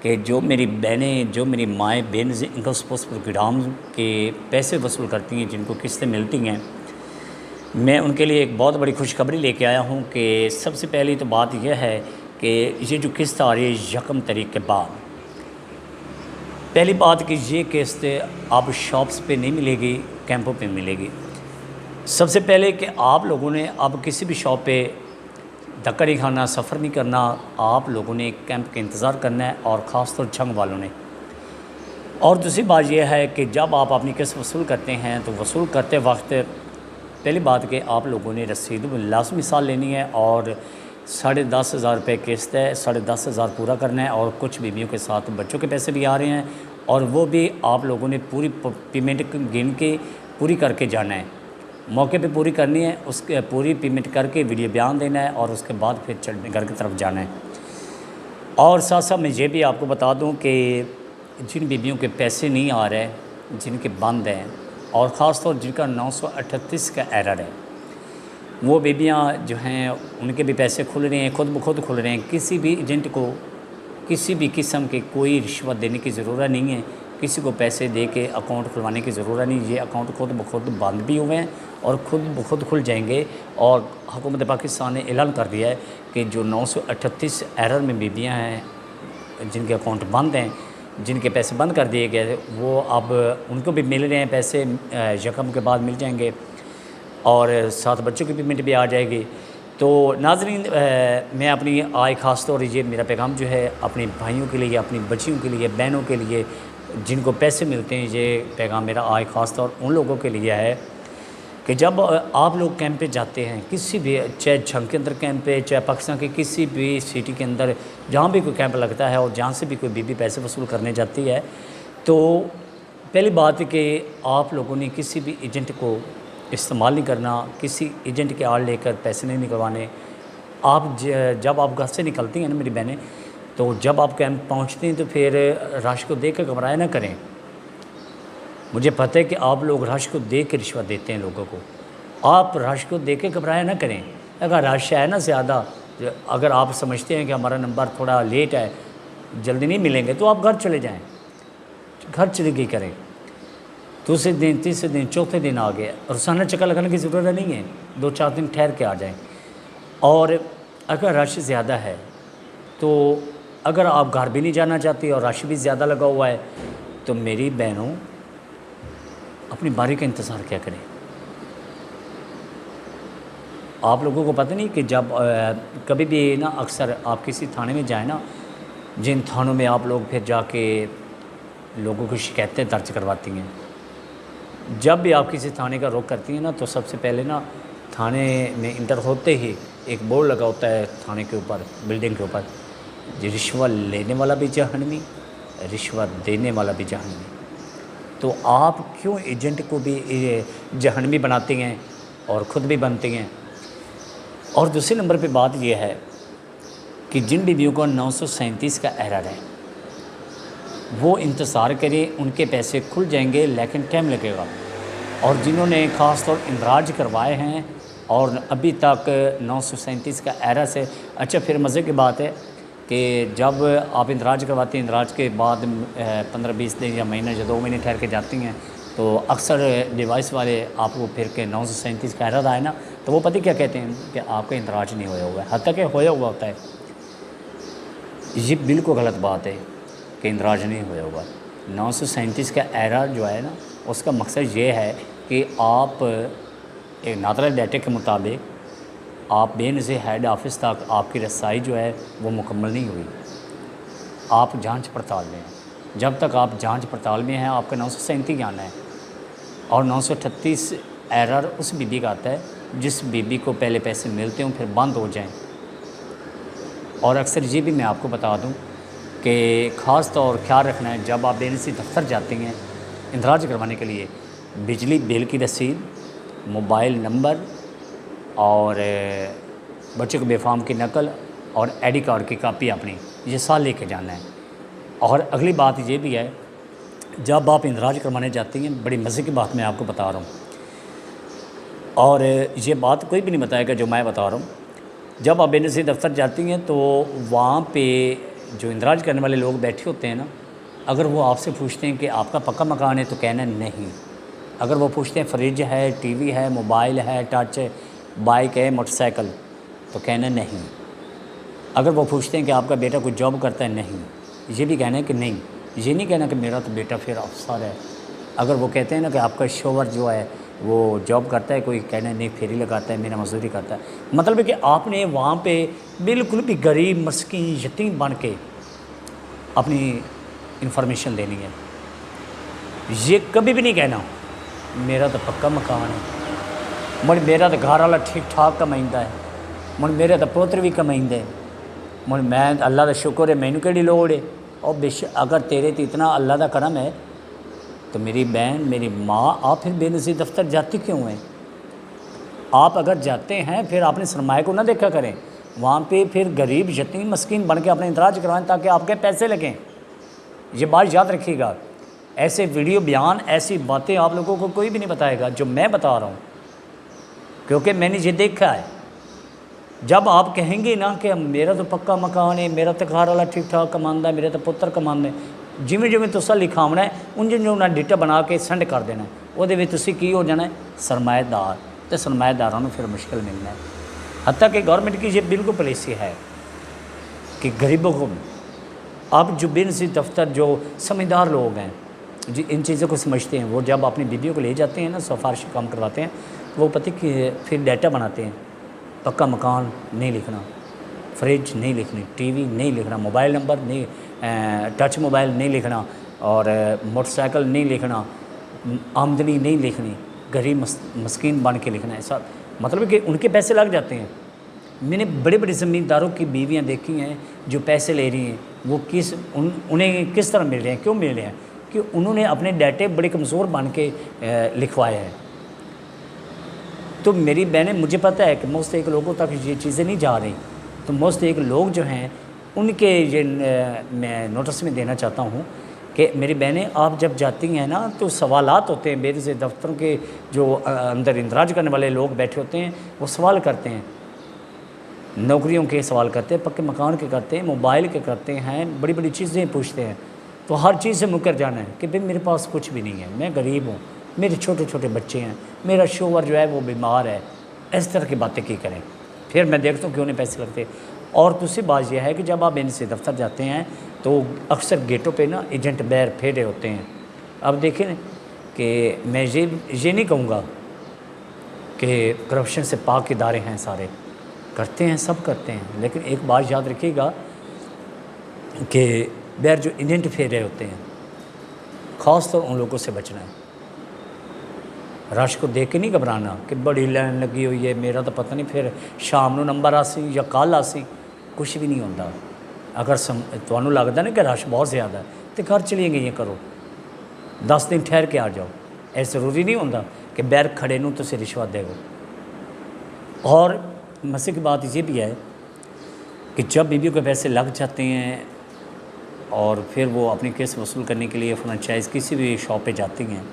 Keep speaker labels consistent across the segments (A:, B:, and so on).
A: کہ جو میری بہنیں، جو میری مائیں بے نظیر انکم سپورٹس پروگرام کے پیسے وصول کرتی ہیں، جن کو قسطیں ملتی ہیں، میں ان کے لیے ایک بہت بڑی خوشخبری لے کے آیا ہوں کہ سب سے پہلی تو بات یہ ہے کہ یہ جو قسط آ رہی ہے یکم تاریخ کے بعد، پہلی بات کہ یہ قسط اب شاپس پہ نہیں ملے گی، کیمپوں پہ ملے گی۔ سب سے پہلے کہ آپ لوگوں نے اب کسی بھی شاپ پہ دھکا نہیں کھانا، سفر نہیں کرنا، آپ لوگوں نے کیمپ کا انتظار کرنا ہے، اور خاص طور جھنگ والوں نے۔ اور دوسری بات یہ ہے کہ جب آپ اپنی قسط وصول کرتے ہیں تو وصول کرتے وقت پہلی بات کہ آپ لوگوں نے رسید لازمی سال لینی ہے، اور 10,500 روپے قسط ہے، 10,500 پورا کرنا ہے، اور کچھ بیویوں کے ساتھ بچوں کے پیسے بھی آ رہے ہیں، اور وہ بھی آپ لوگوں نے پوری پیمنٹ گن کے پوری کر کے جانا ہے، موقع پہ پوری کرنی ہے، اس کے پوری پیمنٹ کر کے ویڈیو بیان دینا ہے، اور اس کے بعد پھر گھر کی طرف جانا ہے۔ اور ساتھ ساتھ میں یہ بھی آپ کو بتا دوں کہ جن بیویوں کے پیسے نہیں آ رہے، جن کے بند ہیں، اور خاص طور جن کا 938 کا ایرر ہے، وہ بیویاں جو ہیں ان کے بھی پیسے کھل رہے ہیں، خود بخود کھل رہے ہیں۔ کسی بھی ایجنٹ کو کسی بھی قسم کی کوئی رشوت دینے کی ضرورت نہیں ہے، کسی کو پیسے دے کے اکاؤنٹ کھلوانے کی ضرورت نہیں۔ یہ اکاؤنٹ خود بخود بند بھی ہوئے ہیں اور خود بخود کھل جائیں گے، اور حکومت پاکستان نے اعلان کر دیا ہے کہ جو 938 ایرر میں بیویاں ہیں، جن کے اکاؤنٹ بند ہیں، جن کے پیسے بند کر دیے گئے، وہ اب ان کو بھی مل رہے ہیں پیسے، یکم کے بعد مل جائیں گے، اور ساتھ بچوں کی پیمنٹ بھی آ جائے گی۔ تو ناظرین، میں اپنی آج خاص طور یہ میرا پیغام جو ہے اپنے بھائیوں کے لیے، اپنی بچیوں کے لیے، بہنوں کے لیے جن کو پیسے ملتے ہیں، یہ پیغام میرا آج خاص طور ان لوگوں کے لیے ہے کہ جب آپ لوگ کیمپ پہ جاتے ہیں، کسی بھی، چاہے جھنگ کے اندر کیمپ پہ، چاہے پاکستان کے کسی بھی سٹی کے اندر جہاں بھی کوئی کیمپ لگتا ہے، اور جہاں سے بھی کوئی بیوی پیسے وصول کرنے جاتی ہے، تو پہلی بات ہے کہ آپ لوگوں نے کسی بھی ایجنٹ کو استعمال نہیں کرنا، کسی ایجنٹ کے آڑ لے کر پیسے نہیں نکلوانے۔ آپ جب آپ گھر سے نکلتی ہیں نا میری بہنیں، تو جب آپ کیمپ پہنچتے ہیں تو پھر رش کو دیکھ کر گھبرایا نہ کریں۔ مجھے پتہ ہے کہ آپ لوگ رش کو دیکھ کے رشوت دیتے ہیں لوگوں کو، آپ رش کو دیکھ کے گھبرایا نہ کریں۔ اگر رش ہے نا زیادہ، اگر آپ سمجھتے ہیں کہ ہمارا نمبر تھوڑا لیٹ ہے، جلدی نہیں ملیں گے، تو آپ گھر چلے جائیں، گھر چلے گئی کریں۔ دوسرے دن، تیسرے دن، چوتھے دن آ گئے، روزانہ چکر لگانے کی ضرورت نہیں ہے، 2-4 دن ٹھہر کے آ جائیں۔ اور اگر رش زیادہ ہے تو اگر آپ گھر بھی نہیں جانا چاہتی اور رش بھی زیادہ لگا ہوا ہے، تو میری بہنوں اپنی باری کا انتظار کیا کریں۔ آپ لوگوں کو پتہ نہیں کہ جب کبھی بھی نا، اکثر آپ کسی تھانے میں جائیں نا، جن تھانوں میں آپ لوگ پھر جا کے لوگوں کو شکایتیں درج کرواتی ہیں، جب بھی آپ کسی تھانے کا رخ کرتی ہیں نا، تو سب سے پہلے نا تھانے میں انٹر ہوتے ہی ایک بورڈ لگا ہوتا ہے تھانے کے اوپر، بلڈنگ کے اوپر، رشوت لینے والا بھی جہنمی، رشوت دینے والا بھی جہنمی۔ تو آپ کیوں ایجنٹ کو بھی جہنمی بناتے ہیں اور خود بھی بنتے ہیں؟ اور دوسرے نمبر پہ بات یہ ہے کہ جن بیویوں کو 937 کا ایرر ہے، وہ انتظار کریں، ان کے پیسے کھل جائیں گے، لیکن ٹائم لگے گا۔ اور جنہوں نے خاص طور اندراج کروائے ہیں اور ابھی تک 937 کا ایرر سے، اچھا پھر مزے کی بات ہے کہ جب آپ اندراج کرواتے ہیں، اندراج کے بعد 15-20 دن یا مہینہ یا 2 مہینے ٹھہر کے جاتی ہیں، تو اکثر ڈیوائس والے آپ کو پھر کے 937 کا ایرر آئے نا، تو وہ پتہ کیا کہتے ہیں کہ آپ کا اندراج نہیں ہویا ہوا ہے، حتیٰ کہ ہویا ہوا ہوتا ہے۔ یہ بالکل غلط بات ہے کہ اندراج نہیں ہویا ہوا۔ 937 کا ایرر جو ہے نا، اس کا مقصد یہ ہے کہ آپ ایک نادرہ ڈیٹا کے مطابق آپ بے نظیر ہیڈ آفس تک آپ کی رسائی جو ہے وہ مکمل نہیں ہوئی، آپ جانچ پڑتال میں ہیں۔ جب تک آپ جانچ پڑتال میں ہیں، آپ کا 937 آنا ہے۔ اور 938 ایرر اس بی بی کا آتا ہے جس بی بی کو پہلے پیسے ملتے ہوں پھر بند ہو جائیں۔ اور اکثر یہ بھی میں آپ کو بتا دوں کہ خاص طور خیال رکھنا ہے، جب آپ بے نظیر دفتر جاتے ہیں اندراج کروانے کے لیے، بجلی بل کی رسید، موبائل نمبر، اور بچے کو بے فارم کی نقل، اور آئی ڈی کارڈ کی کاپی اپنی، یہ ساتھ لے کے جانا ہے۔ اور اگلی بات یہ بھی ہے، جب آپ اندراج کروانے جاتی ہیں، بڑی مزے کی بات میں آپ کو بتا رہا ہوں، اور یہ بات کوئی بھی نہیں بتائے گا جو میں بتا رہا ہوں۔ جب آپ بے نظیر دفتر جاتی ہیں تو وہاں پہ जो इंदराज करने वाले लोग बैठे होते हैं ना, अगर वो आपसे पूछते हैं कि आपका पक्का मकान है तो कहना नहीं। अगर वो पूछते हैं फ्रिज है, टीवी है, मोबाइल है, टच है, बाइक है, मोटरसाइकिल, तो कहना नहीं। अगर वो पूछते हैं कि आपका बेटा कोई जॉब करता है, नहीं, ये भी कहना है कि नहीं। ये नहीं कहना कि मेरा तो बेटा फिर अफसर है। अगर वो कहते हैं ना कि आपका शोहर जो है वो जॉब करता है, कोई कहना नहीं फेरी लगाता है, मेरा मजदूरी करता है। मतलब है कि आपने वहाँ पे बिल्कुल भी गरीब मस्कीन यतीम बन के अपनी इंफॉर्मेशन देनी है। ये कभी भी नहीं कहना मेरा तो पक्का मकान है, मुझे मेरा तो घर वाला ठीक ठाक कमाइंदा है, मुझे मेरे तो पुत्र भी कमाइंदे, मुझे मैं अल्लाह का शुक्र है, मैनू केड़ी लोड़ है। और बेशक अगर तेरे तो इतना अल्लाह का करम है तो मेरी बहन, मेरी माँ, आप फिर बेनज़ीर दफ्तर जाती क्यों हैं? आप अगर जाते हैं फिर आपने सरमाए को ना देखा करें, वहाँ पे फिर गरीब यतीम मस्कीन बन के अपने इंतराज करवाएं ताकि आपके पैसे लगें। ये बात याद रखिएगा। ऐसे वीडियो बयान, ऐसी बातें आप लोगों को कोई भी नहीं बताएगा जो मैं बता रहा हूँ, क्योंकि मैंने ये देखा है। जब आप कहेंगे ना कि मेरा तो पक्का मकान है, मेरा तो घर वाला ठीक ठाक कमांदा है, मेरे तो पुत्र कमांदे, जिमें जिमें तुसा लिखावना है उंज उन्हें डिटा बना के सेंड कर देना है। वो की हो जाना है सरमाएदार, तो सरमाएदारों को फिर मुश्किल मिलना है। हत्ता कि गवर्नमेंट की ये बिल्कुल पॉलिसी है कि गरीबों को, अब जो बेनज़ीर दफ्तर जो समझदार लोग हैं जी इन चीज़ों को समझते हैं, वो जब अपनी बीवियों को ले जाते हैं ना, सिफारिश काम करवाते हैं, वो पता कि फिर डाटा बनाते हैं। पक्का मकान नहीं लिखना, फ्रिज नहीं लिखनी, टीवी नहीं लिखना, मोबाइल नंबर नहीं, टच मोबाइल नहीं लिखना, और मोटरसाइकिल नहीं लिखना, आमदनी नहीं लिखनी, गरीब मस्कीन बन के लिखना। ऐसा मतलब कि उनके पैसे लग जाते हैं। मैंने बड़े बड़े ज़मींदारों की बीवियां देखी हैं जो पैसे ले रही हैं, वो उन्हें किस तरह मिल रहे हैं, क्यों मिल रहे हैं? कि उन्होंने अपने डाटे बड़े कमज़ोर बन के लिखवाए हैं। तो मेरी बहनें, मुझे पता है कि मोस्ट एक लोगों तक ये चीज़ें नहीं जा रही, तो मोस्ट एक लोग जो हैं उनके ये मैं नोटिस में देना चाहता हूँ कि मेरी बहनें, आप जब जाती हैं ना तो सवालात होते हैं बेनज़ीर दफ्तरों के, जो अंदर इंदराज करने वाले लोग बैठे होते हैं, वो सवाल करते हैं, नौकरियों के सवाल करते हैं, पक्के मकान के करते हैं, मोबाइल के करते हैं, बड़ी बड़ी चीज़ें पूछते हैं। तो हर चीज़ से मुकर जाना है कि भाई मेरे पास कुछ भी नहीं है, मैं गरीब हूँ, मेरे छोटे छोटे बच्चे हैं, मेरा शोहर जो है वो बीमार है, इस तरह की बातें की करें। फिर मैं देखता हूँ क्यों नहीं पैसे लगते। और दूसरी बात यह है कि जब आप बेनज़ीर दफ्तर जाते हैं तो अक्सर गेटों पे ना एजेंट बैर फेरे होते हैं। अब देखें कि मैं ये नहीं कहूँगा कि करप्शन से पाक इदारे हैं, सारे करते हैं, सब करते हैं, लेकिन एक बात याद रखिएगा कि बैर जो एजेंट फेरे होते हैं, ख़ास तौर उन लोगों से बचना है। रश को देख के नहीं घबराना कि बड़ी लाइन लगी हुई है, मेरा तो पता नहीं फिर शाम को नंबर आसी या कल आसी, कुछ भी नहीं होता। अगर तुहानू लगता ना कि रश बहुत ज़्यादा है तो घर चलिए गई करो, 10 दिन ठहर के आ जाओ। ऐसा ज़रूरी नहीं होता कि बैर खड़े नूं तुसीं रिश्वत देवो। और मसले की बात ये भी है कि जब बीवियों के पैसे लग जाते हैं और फिर वो अपनी केस वसूल करने के लिए फ्रेंचाइज किसी भी शॉप पे जाती हैं,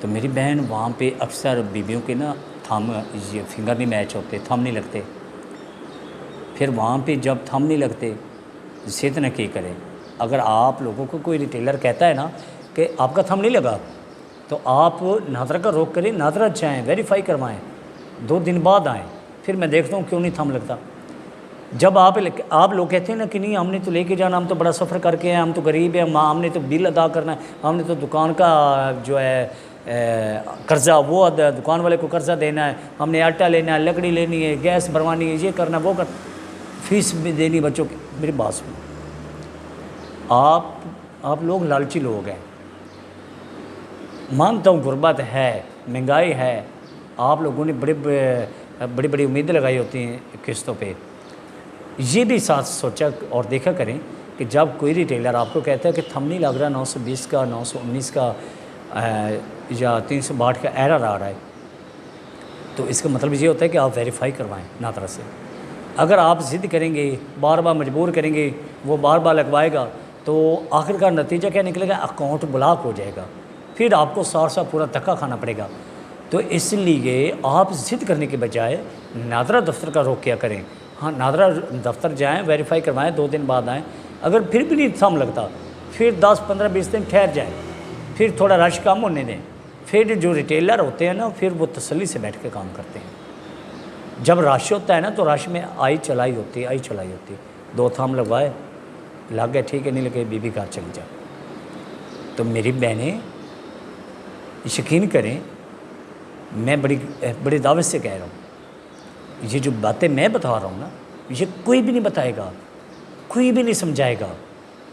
A: तो मेरी बहन वहाँ पे अक्सर बीवियों के ना थंब, ये फिंगर नहीं मैच होते, थंब नहीं लगते। फिर वहाँ पे जब थंब नहीं लगते, सेहत न क्या करे। अगर आप लोगों को कोई रिटेलर कहता है ना कि आपका थंब नहीं लगा, तो आप नादरा का रोक करें, नादरा जाएँ, वेरीफाई करवाएं, 2 दिन बाद आएँ, फिर मैं देखता हूँ क्यों नहीं थंब लगता। जब आप लोग कहते हैं ना कि नहीं हमने तो लेके जाना, हम तो बड़ा सफ़र करके हैं, हम तो गरीब हैं, हमने तो बिल अदा करना है, हमने तो दुकान का जो है कर्ज़ा वो दुकान वाले को कर्ज़ा देना है, हमने आटा लेना है, लकड़ी लेनी है, गैस भरवानी है, ये करना वो कर, फीस भी देनी बच्चों की। मेरी बात सुनो, आप लोग लालची लोग हैं। मानता हूँ गुर्बत है, महंगाई है, आप लोगों ने बड़ी बड़ी उम्मीदें लगाई होती हैं किस्तों पे। ये भी साथ सोचा और देखा करें कि जब कोई रिटेलर आपको कहता है कि थंब नहीं लग रहा, 920 का, 919 का या 362 का एरर आ रहा है, तो इसका मतलब ये होता है कि आप वेरीफाई करवाएं नादरा से। अगर आप ज़िद करेंगे, बार बार मजबूर करेंगे, वो बार बार लगवाएगा, तो आखिरकार नतीजा क्या निकलेगा? अकाउंट ब्लॉक हो जाएगा, फिर आपको सारा पूरा धक्का खाना पड़ेगा। तो इसलिए आप ज़िद करने के बजाय नादरा दफ्तर का रुख क्या करें। हाँ नादरा दफ्तर जाएं, वेरीफाई करवाएं, 2 दिन बाद आएँ। अगर फिर भी नहीं सम लगता, फिर 10, 15, 20 दिन ठहर जाएँ, फिर थोड़ा रश कम होने दें। फिर जो रिटेलर होते हैं ना, फिर वो तसल्ली से बैठ के काम करते हैं। जब रश होता है ना, तो रश में आई चलाई होती है। 2 थम लगवाए, लग गए, ठीक है, नहीं लगे बीबी घर चली जा। तो मेरी बहनें यकीन करें, मैं बड़ी दावत से कह रहा हूँ, ये जो बातें मैं बता रहा हूँ ना, ये कोई भी नहीं बताएगा, कोई भी नहीं समझाएगा।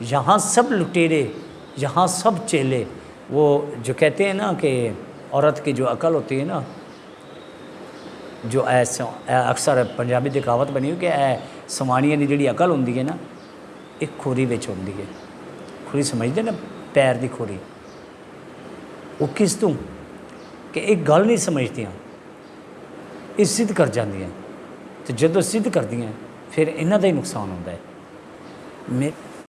A: यहाँ सब लुटेरे, यहाँ सब चेले। वो जो कहते हैं ना कि औरत की जो अकल होती है ना, जो अक्सर पंजाबी दी कहावत बनी हुई कि समानिया की जी अकल होंगी है ना, एक खोरी विच होंदी है। खोरी समझते ना, पैर की खोरी। वो किस तू कि एक गल नहीं समझदियाँ, ये सिद्ध कर जांदियां, तो जदों सिद्ध करदियां फिर इन्हां दा ही नुकसान होंदा है।